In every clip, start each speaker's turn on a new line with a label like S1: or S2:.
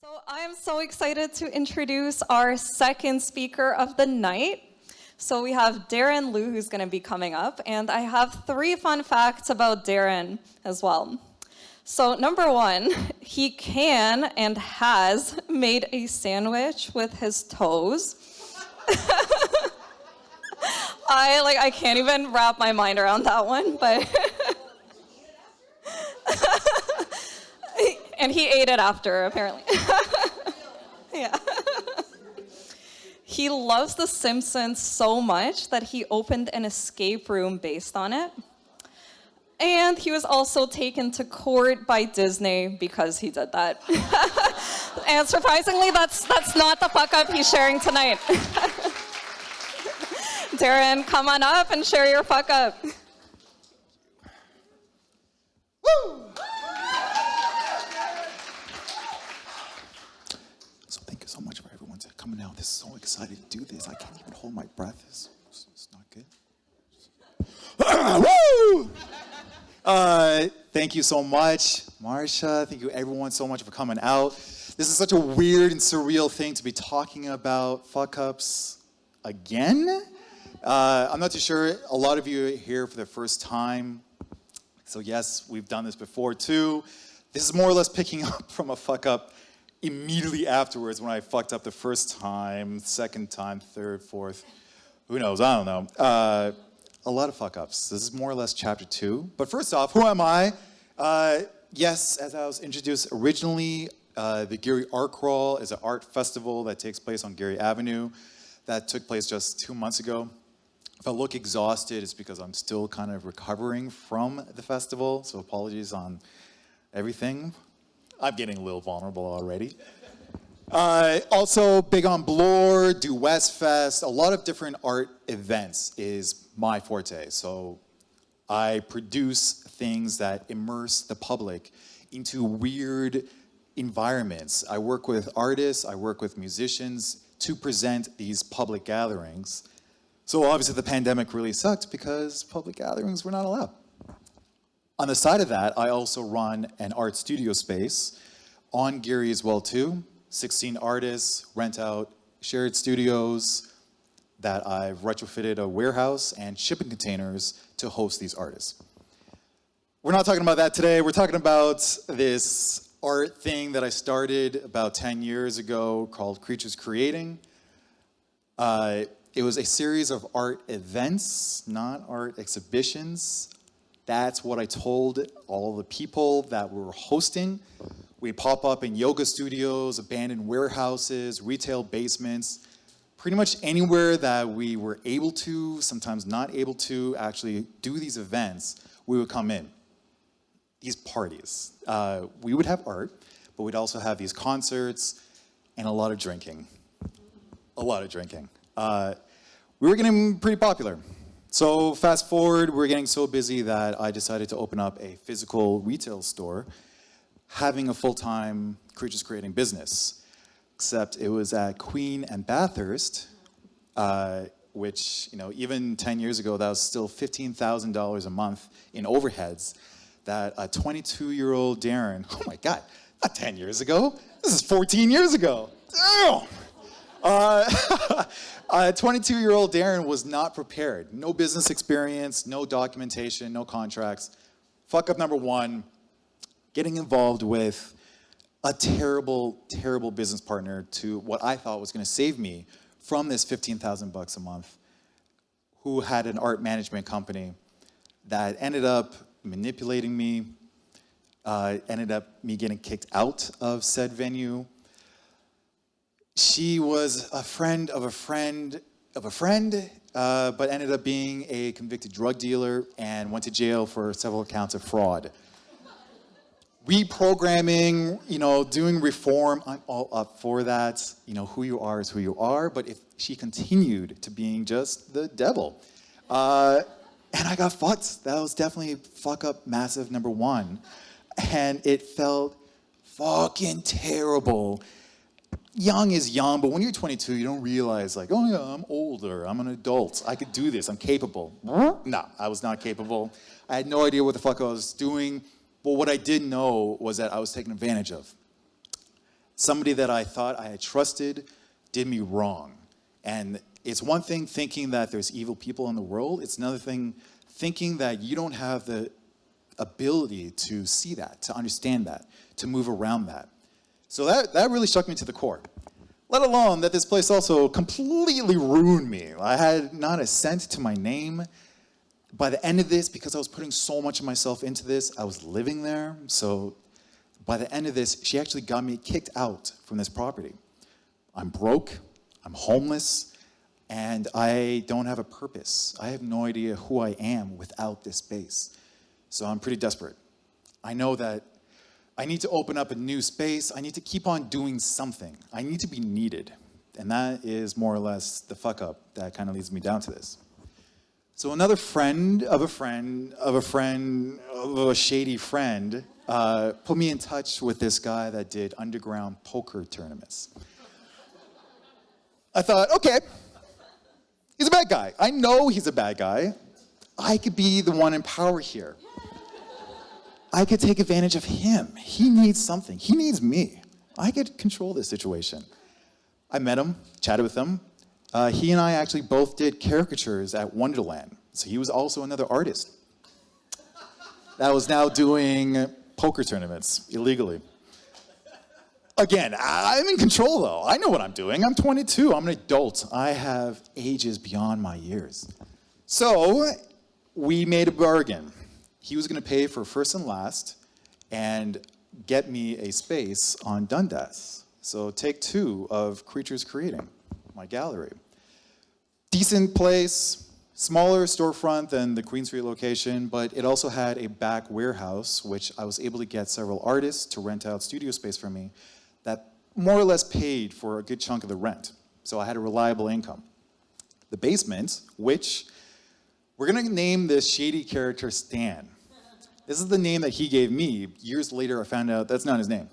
S1: So I'm so excited to introduce our second speaker of the night. So we have Darren Leu who's going to be coming up, and I have 3 fun facts about Darren as well. So number 1, he can and has made a sandwich with his toes. I can't even wrap my mind around that one, but and he ate it after, apparently. Yeah. He loves The Simpsons so much that he opened an escape room based on it. And he was also taken to court by Disney because he did that. And surprisingly, that's not the fuck up he's sharing tonight. Darren, come on up and share your fuck up.
S2: Woo! So thank you so much for everyone coming out. This is so excited to do this. I can't even hold my breath. It's not good. Woo! Thank you so much, Marsha. Thank you everyone so much for coming out. This is such a weird and surreal thing to be talking about fuck-ups again. I'm not too sure. A lot of you are here for the first time. So yes, we've done this before too. This is more or less picking up from a fuck-up immediately afterwards when I fucked up the first time, second time, third, fourth. Who knows? I don't know. A lot of fuck-ups. This is more or less chapter 2. But first off, who am I? Yes, as I was introduced originally, the Geary Art Crawl is an art festival that takes place on Geary Avenue. That took place just 2 months ago. If I look exhausted, it's because I'm still kind of recovering from the festival, so apologies on everything. I'm getting a little vulnerable already. Also, big on Bloor, do West Fest, a lot of different art events is my forte. So I produce things that immerse the public into weird environments. I work with artists, I work with musicians to present these public gatherings. So obviously the pandemic really sucked because public gatherings were not allowed. On the side of that, I also run an art studio space on Geary as well too. 16 artists rent out shared studios that I've retrofitted a warehouse and shipping containers to host these artists. We're not talking about that today. We're talking about this art thing that I started about 10 years ago called Creatures Creating. It was a series of art events, not art exhibitions. That's what I told all the people that we were hosting. We pop up in yoga studios, abandoned warehouses, retail basements, pretty much anywhere that we were able to, sometimes not able to, actually do these events, we would come in. These parties. We would have art, but we'd also have these concerts and a lot of drinking. A lot of drinking. We were getting pretty popular. So fast forward, we were getting so busy that I decided to open up a physical retail store, having a full-time Creatures Creating business. Except it was at Queen and Bathurst, which, even 10 years ago, that was still $15,000 a month in overheads that a 22-year-old Darren, oh my God, not 10 years ago, this is 14 years ago. Damn! 22-year-old Darren was not prepared. No business experience, no documentation, no contracts. Fuck up number 1, getting involved with a terrible, terrible business partner to what I thought was going to save me from this $15,000 a month, who had an art management company that ended up manipulating me, ended up me getting kicked out of said venue. She was a friend of a friend of a friend, but ended up being a convicted drug dealer and went to jail for several counts of fraud. Reprogramming, doing reform, I'm all up for that. Who you are is who you are, but if she continued to being just the devil. And I got fucked. That was definitely fuck up massive number 1. And it felt fucking terrible. Young is young, but when you're 22, you don't realize oh yeah, I'm older, I'm an adult, I could do this, I'm capable. No, I was not capable. I had no idea what the fuck I was doing, but what I did know was that I was taken advantage of. Somebody that I thought I had trusted did me wrong. And it's one thing thinking that there's evil people in the world. It's another thing thinking that you don't have the ability to see that, to understand that, to move around that. So that really struck me to the core. Let alone that this place also completely ruined me. I had not a cent to my name. By the end of this, because I was putting so much of myself into this, I was living there. So by the end of this, she actually got me kicked out from this property. I'm broke, I'm homeless, and I don't have a purpose. I have no idea who I am without this space. So I'm pretty desperate. I know that I need to open up a new space. I need to keep on doing something. I need to be needed. And that is more or less the fuck up that kind of leads me down to this. So another friend of a friend of a friend of a shady friend put me in touch with this guy that did underground poker tournaments. I thought, okay, he's a bad guy. I know he's a bad guy. I could be the one in power here. I could take advantage of him. He needs something. He needs me. I could control this situation. I met him, chatted with him. He and I actually both did caricatures at Wonderland. So he was also another artist that was now doing poker tournaments illegally. Again, I'm in control though. I know what I'm doing. I'm 22. I'm an adult. I have ages beyond my years. So we made a bargain. He was going to pay for first and last and get me a space on Dundas. So take 2 of Creatures Creating, my gallery. Decent place, smaller storefront than the Queen Street location, but it also had a back warehouse, which I was able to get several artists to rent out studio space for me that more or less paid for a good chunk of the rent. So I had a reliable income. The basement, which we're going to name this shady character Stan. This is the name that he gave me. Years later, I found out that's not his name.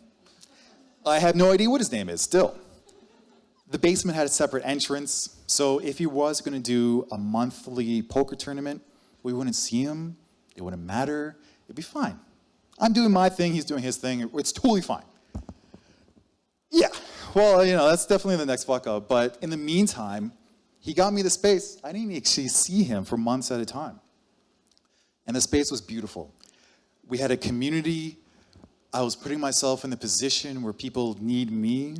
S2: I have no idea what his name is still. The basement had a separate entrance, so if he was going to do a monthly poker tournament, we wouldn't see him. It wouldn't matter. It'd be fine. I'm doing my thing. He's doing his thing. It's totally fine. Yeah, well, that's definitely the next fuck up. But in the meantime, he got me the space. I didn't actually see him for months at a time. And the space was beautiful. We had a community. I was putting myself in the position where people need me.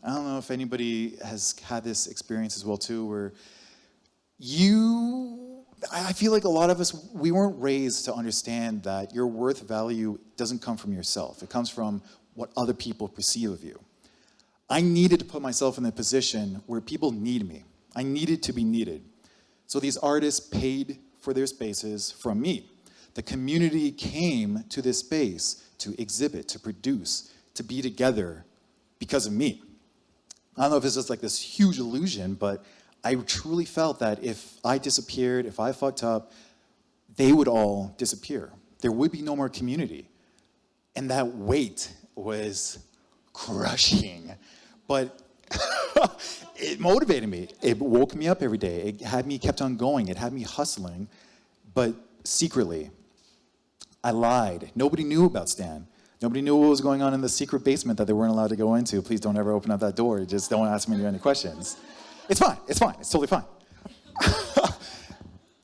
S2: I don't know if anybody has had this experience as well too, where I feel like a lot of us, we weren't raised to understand that your worth value doesn't come from yourself. It comes from what other people perceive of you. I needed to put myself in a position where people need me. I needed to be needed. So these artists paid for their spaces from me. The community came to this space to exhibit, to produce, to be together because of me. I don't know if it's just like this huge illusion, but I truly felt that if I disappeared, if I fucked up, they would all disappear. There would be no more community. And that weight was crushing. But it motivated me. It woke me up every day. It had me kept on going. It had me hustling. But secretly, I lied. Nobody knew about Stan. Nobody knew what was going on in the secret basement that they weren't allowed to go into. Please don't ever open up that door. Just don't ask me any questions. It's fine. It's fine. It's totally fine.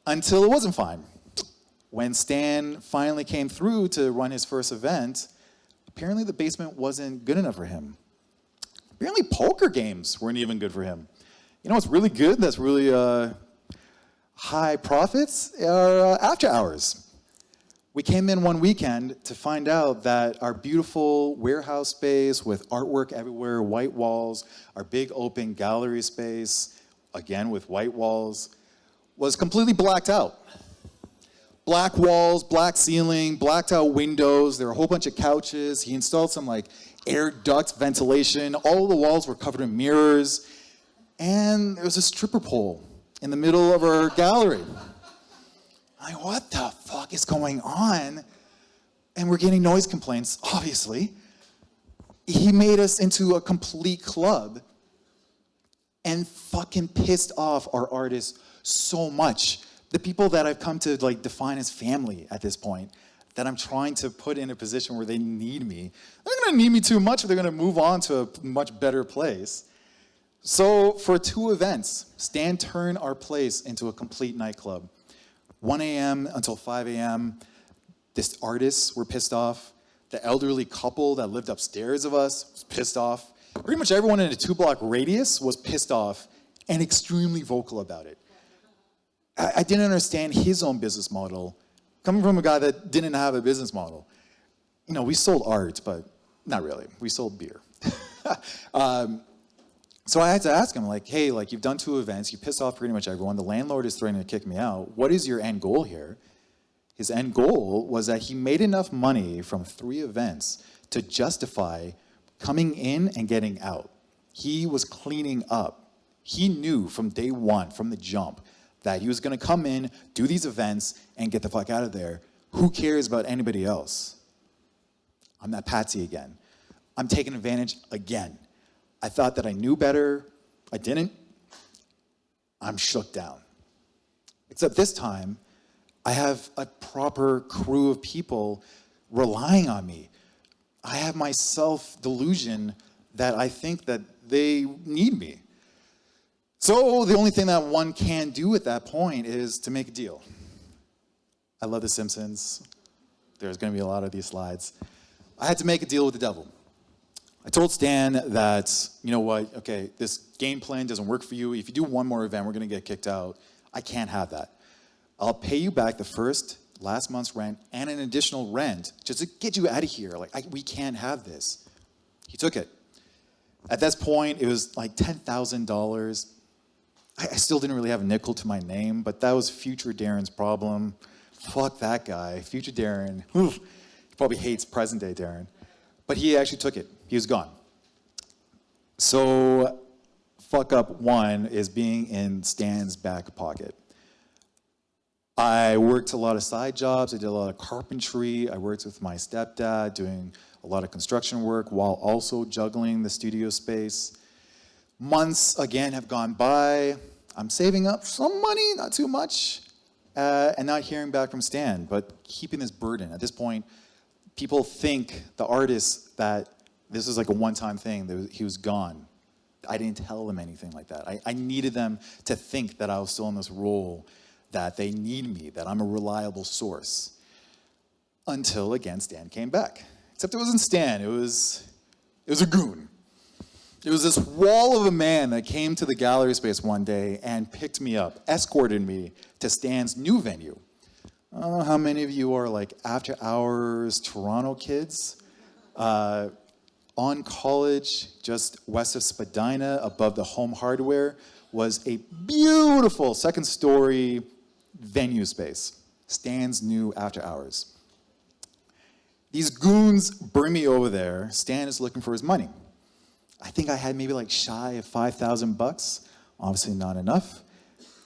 S2: Until it wasn't fine. When Stan finally came through to run his first event, apparently the basement wasn't good enough for him. Apparently poker games weren't even good for him. You know what's really good, that's really high profits, are after hours. We came in one weekend to find out that our beautiful warehouse space with artwork everywhere, white walls, our big open gallery space, again with white walls, was completely blacked out. Black walls, black ceiling, blacked out windows. There were a whole bunch of couches. He installed some air duct ventilation. All the walls were covered in mirrors. And there was a stripper pole in the middle of our gallery. I'm like, what the fuck is going on? And we're getting noise complaints, obviously. He made us into a complete club and fucking pissed off our artists so much. The people that I've come to define as family at this point, that I'm trying to put in a position where they need me. They're going to need me too much, or they're going to move on to a much better place. So for 2 events, Stan turned our place into a complete nightclub. 1 a.m. until 5 a.m., this artists were pissed off. The elderly couple that lived upstairs of us was pissed off. Pretty much everyone in a 2-block radius was pissed off and extremely vocal about it. I didn't understand his own business model, coming from a guy that didn't have a business model. You know, we sold art, but not really. We sold beer. So I had to ask him, like, hey, like, you've done 2 events, you pissed off pretty much everyone, the landlord is threatening to kick me out. What is your end goal here? His end goal was that he made enough money from 3 events to justify coming in and getting out. He was cleaning up. He knew from day one, from the jump, that he was going to come in, do these events, and get the fuck out of there. Who cares about anybody else? I'm that patsy again. I'm taking advantage again. I thought that I knew better. I didn't. I'm shook down. Except this time, I have a proper crew of people relying on me. I have my self-delusion that I think that they need me. So the only thing that one can do at that point is to make a deal. I love The Simpsons. There's going to be a lot of these slides. I had to make a deal with the devil. I told Stan that, you know what, okay, this game plan doesn't work for you. If you do one more event, we're going to get kicked out. I can't have that. I'll pay you back the last month's rent and an additional rent just to get you out of here. Like, we can't have this. He took it. At this point, it was like $10,000. I still didn't really have a nickel to my name, but that was future Darren's problem. Fuck that guy. Future Darren. Oof. He probably hates present day Darren. But he actually took it. He was gone. So, Fuckup 1 is being in Stan's back pocket. I worked a lot of side jobs. I did a lot of carpentry. I worked with my stepdad doing a lot of construction work while also juggling the studio space. Months, again, have gone by. I'm saving up some money, not too much, and not hearing back from Stan, but keeping this burden. At this point, people think, the artists, that this is like a one-time thing, that he was gone. I didn't tell them anything like that. I needed them to think that I was still in this role, that they need me, that I'm a reliable source. Until, again, Stan came back. Except it wasn't Stan, it was a goon. It was this wall of a man that came to the gallery space one day and picked me up, escorted me to Stan's new venue. I don't know how many of you are like after hours Toronto kids. On College, just west of Spadina, above the Home Hardware, was a beautiful 2nd-story venue space. Stan's new after hours. These goons bring me over there. Stan is looking for his money. I think I had maybe like shy of $5,000. Obviously not enough.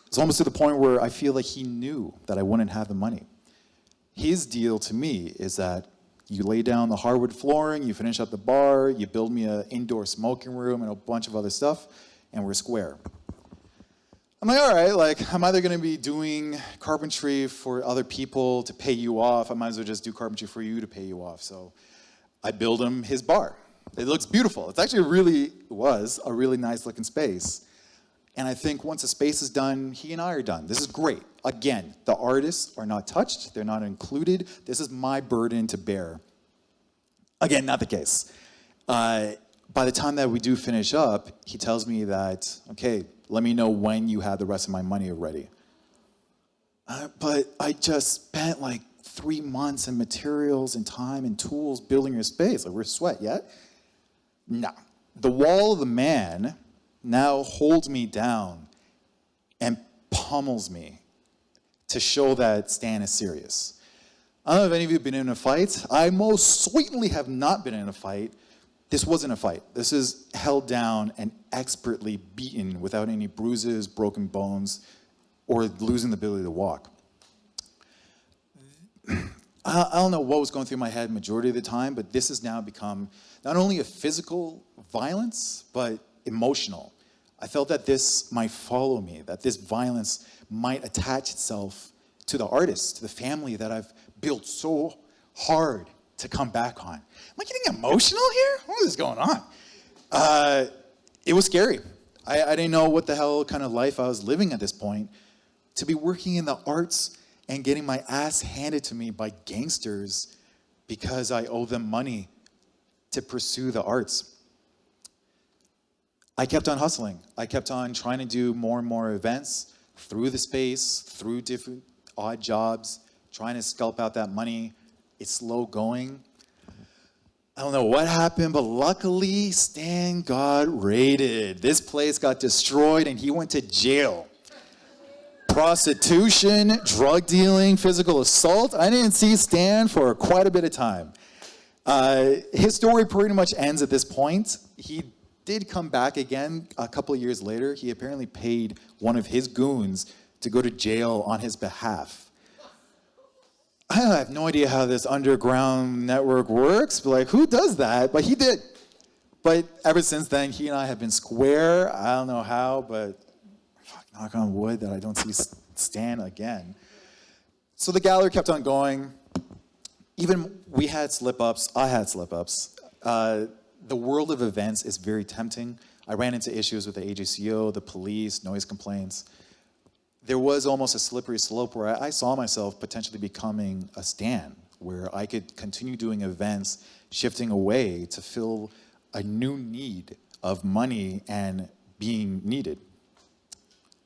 S2: It's almost to the point where I feel like he knew that I wouldn't have the money. His deal to me is that you lay down the hardwood flooring, you finish up the bar, you build me an indoor smoking room and a bunch of other stuff, and we're square. I'm like, all right, like, I'm either going to be doing carpentry for other people to pay you off. I might as well just do carpentry for you to pay you off. So I build him his bar. It looks beautiful. It's actually was a really nice looking space. And I think once the space is done, he and I are done. This is great. Again, the artists are not touched. They're not included. This is my burden to bear. Again, not the case. By the time that we do finish up, he tells me that, okay, let me know when you have the rest of my money ready. But I just spent like 3 months in materials and time and tools building your space. Like, we're sweat yet? No. The wall of the man now holds me down and pummels me to show that Stan is serious. I don't know if any of you have been in a fight. I most certainly have not been in a fight. This wasn't a fight. This is held down and expertly beaten without any bruises, broken bones, or losing the ability to walk. I don't know what was going through my head majority of the time, but this has now become not only a physical violence, but emotional. I felt that this might follow me, that this violence might attach itself to the artist, to the family that I've built so hard to come back on. Am I getting emotional here? What is going on? It was scary. I didn't know what the hell kind of life I was living at this point. To be working in the arts and getting my ass handed to me by gangsters because I owe them money to pursue the arts. I kept on hustling. I kept on trying to do more and more events through the space, through different odd jobs, trying to scalp out that money. It's slow going. I don't know what happened, but luckily Stan got raided. This place got destroyed and he went to jail. Prostitution, drug dealing, physical assault. I didn't see Stan for quite a bit of time. His story pretty much ends at this point. He did come back again a couple of years later. He apparently paid one of his goons to go to jail on his behalf. I have no idea how this underground network works, but like, who does that? But he did. But ever since then, he and I have been square. I don't know how, but knock on wood that I don't see Stan again. So the gallery kept on going. Even we had slip-ups. I had slip-ups. The world of events is very tempting. I ran into issues with the AJCO, the police, noise complaints. There was almost a slippery slope where I saw myself potentially becoming a Stan, where I could continue doing events, shifting away to fill a new need of money and being needed.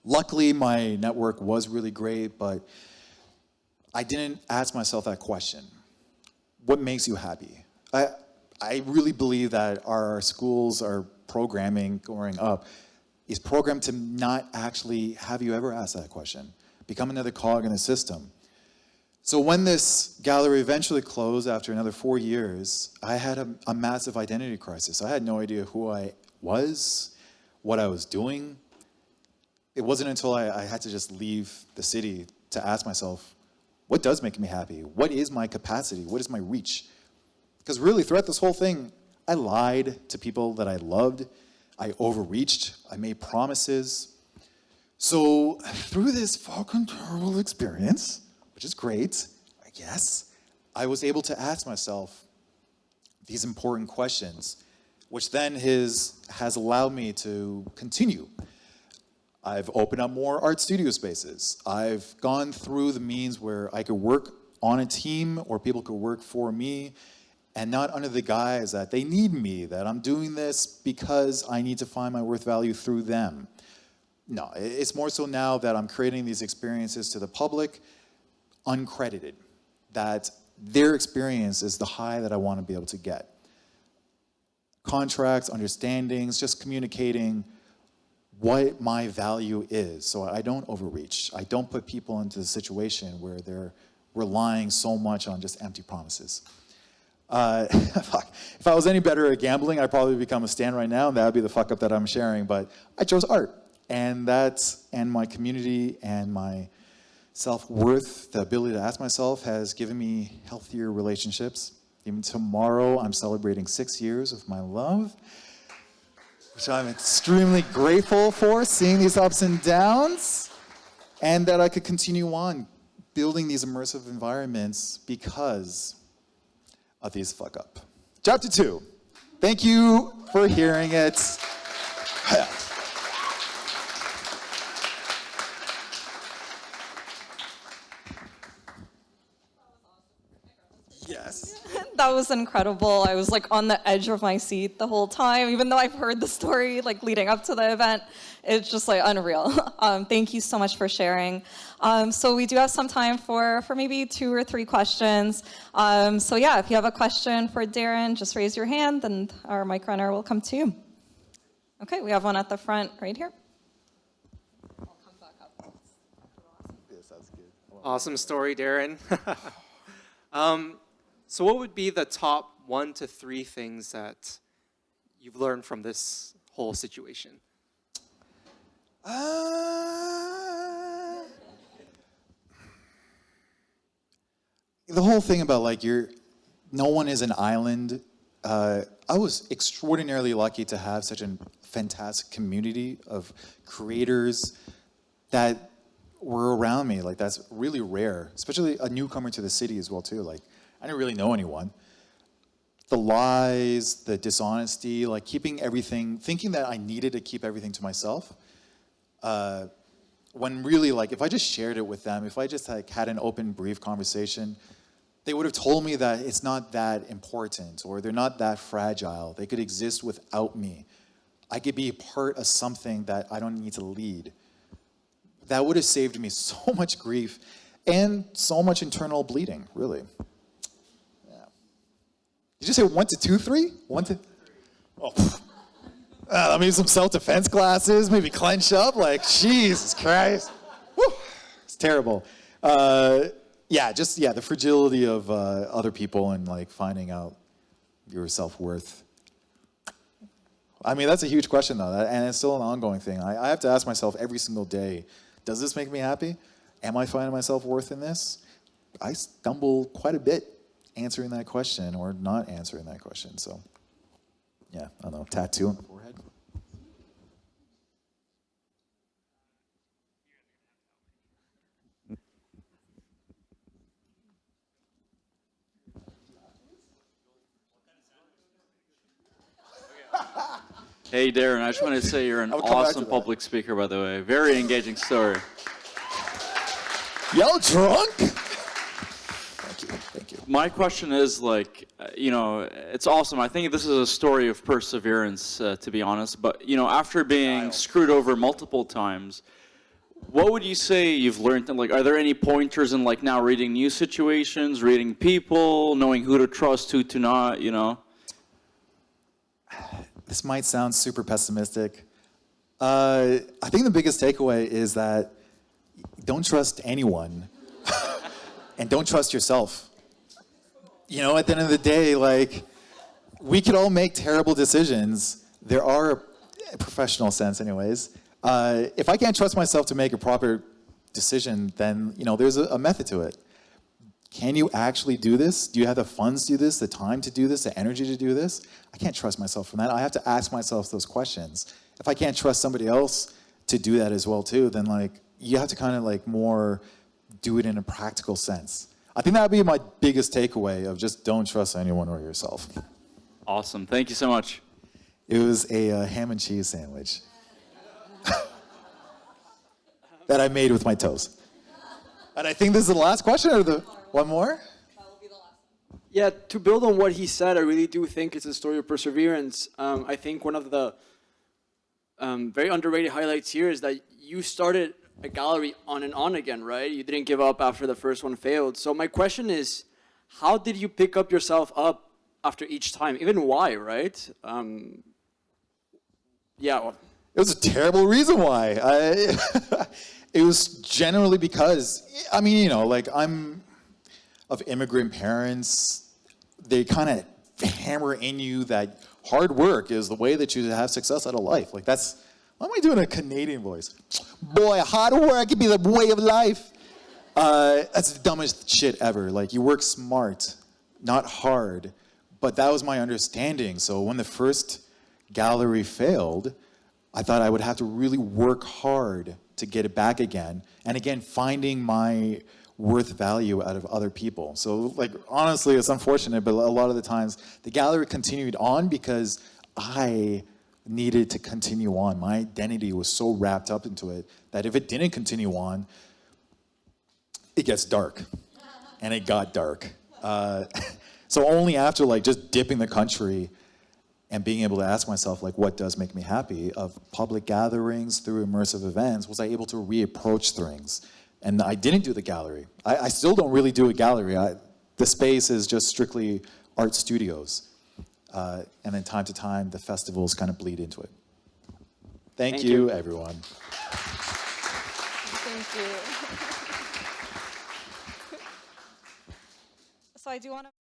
S2: Luckily, my network was really great, but I didn't ask myself that question. What makes you happy? I really believe that our schools, our programming growing up, is programmed to not actually have you ever ask that question. Become another cog in the system. So when this gallery eventually closed after another 4 years, I had a massive identity crisis. I had no idea who I was, what I was doing. It wasn't until I had to just leave the city to ask myself, what does make me happy? What is my capacity? What is my reach? Because really, throughout this whole thing, I lied to people that I loved. I overreached. I made promises. So through this fucking terrible experience, which is great, I guess, I was able to ask myself these important questions, which then has allowed me to continue. I've opened up more art studio spaces. I've gone through the means where I could work on a team or people could work for me and not under the guise that they need me, that I'm doing this because I need to find my worth value through them. No, it's more so now that I'm creating these experiences to the public uncredited, that their experience is the high that I want to be able to get. Contracts, understandings, just communicating what my value is, so I don't overreach. I don't put people into a situation where they're relying so much on just empty promises. Fuck. If I was any better at gambling, I'd probably become a Stan right now, and that would be the fuck up that I'm sharing, but I chose art. And my community and my self-worth, the ability to ask myself, has given me healthier relationships. Even tomorrow, I'm celebrating 6 years with my love, which I'm extremely grateful for, seeing these ups and downs, and that I could continue on building these immersive environments because of these fuck up. Chapter 2. Thank you for hearing it. Yes.
S1: That was incredible. I was like on the edge of my seat the whole time, even though I've heard the story like leading up to the event. It's just like unreal. Thank you so much for sharing. So we do have some time for maybe 2 or 3 questions. So yeah, if you have a question for Darren, just raise your hand and our mic runner will come to you. Okay, we have one at the front right here. I'll come back up.
S2: Yes, that's good.
S3: Awesome story, Darren. So what would be the top 1 to 3 things that you've learned from this whole situation?
S2: The whole thing about like no one is an island. I was extraordinarily lucky to have such a fantastic community of creators that were around me. Like that's really rare, especially a newcomer to the city as well too. Like I didn't really know anyone. The lies, the dishonesty, like keeping everything, thinking that I needed to keep everything to myself. When really, like, if I just shared it with them, if I just like had an open, brief conversation, they would have told me that it's not that important or they're not that fragile. They could exist without me. I could be a part of something that I don't need to lead. That would have saved me so much grief and so much internal bleeding, really. Yeah. Did you say 1 to 2, 3? 1 to... Oh. I mean, some self-defense classes, maybe clench up, like, Jesus Christ. Woo. It's terrible. The fragility of other people and, like, finding out your self-worth. I mean, that's a huge question, though, and it's still an ongoing thing. I have to ask myself every single day, does this make me happy? Am I finding my self-worth in this? I stumble quite a bit answering that question or not answering that question, so... Yeah, I don't know, tattoo on the forehead.
S4: Hey, Darren, I just wanted to say you're an awesome public speaker, by the way. Very engaging story.
S2: Y'all drunk? Thank you.
S4: My question is, like, it's awesome. I think this is a story of perseverance, to be honest. But, after being screwed over multiple times, what would you say you've learned? Like, are there any pointers in, like, now reading new situations, reading people, knowing who to trust, who to not,
S2: This might sound super pessimistic. I think the biggest takeaway is that don't trust anyone and don't trust yourself. At the end of the day, like, we could all make terrible decisions. There are, a professional sense anyways. If I can't trust myself to make a proper decision, then, there's a method to it. Can you actually do this? Do you have the funds to do this, the time to do this, the energy to do this? I can't trust myself from that. I have to ask myself those questions. If I can't trust somebody else to do that as well too, then like you have to kind of like more do it in a practical sense. I think that would be my biggest takeaway of just don't trust anyone or yourself.
S4: Awesome. Thank you so much.
S2: It was a ham and cheese sandwich that I made with my toes. And I think this is the last question or one more?
S5: Yeah, to build on what he said, I really do think it's a story of perseverance. I think one of the very underrated highlights here is that you started a gallery on and on again, right? You didn't give up after the first one failed. So my question is, how did you pick up yourself up after each time? Even why, right?
S2: It was a terrible reason why. It was generally because, I mean, like I'm of immigrant parents. They kind of hammer in you that hard work is the way that you have success out of life. Like that's, why am I doing a Canadian voice? Boy, hard work can be the way of life. That's the dumbest shit ever. Like you work smart, not hard. But that was my understanding. So when the first gallery failed, I thought I would have to really work hard to get it back again. And again, finding my worth value out of other people. So like, honestly, it's unfortunate, but a lot of the times the gallery continued on because I needed to continue on. My identity was so wrapped up into it that if it didn't continue on, it gets dark. And it got dark. So only after like just dipping the country and being able to ask myself, like, what does make me happy, of public gatherings through immersive events, was I able to reapproach things. And I didn't do the gallery. I still don't really do a gallery. The space is just strictly art studios. And then time to time, the festivals kind of bleed into it. Thank you, everyone.
S1: Thank you. So I do want to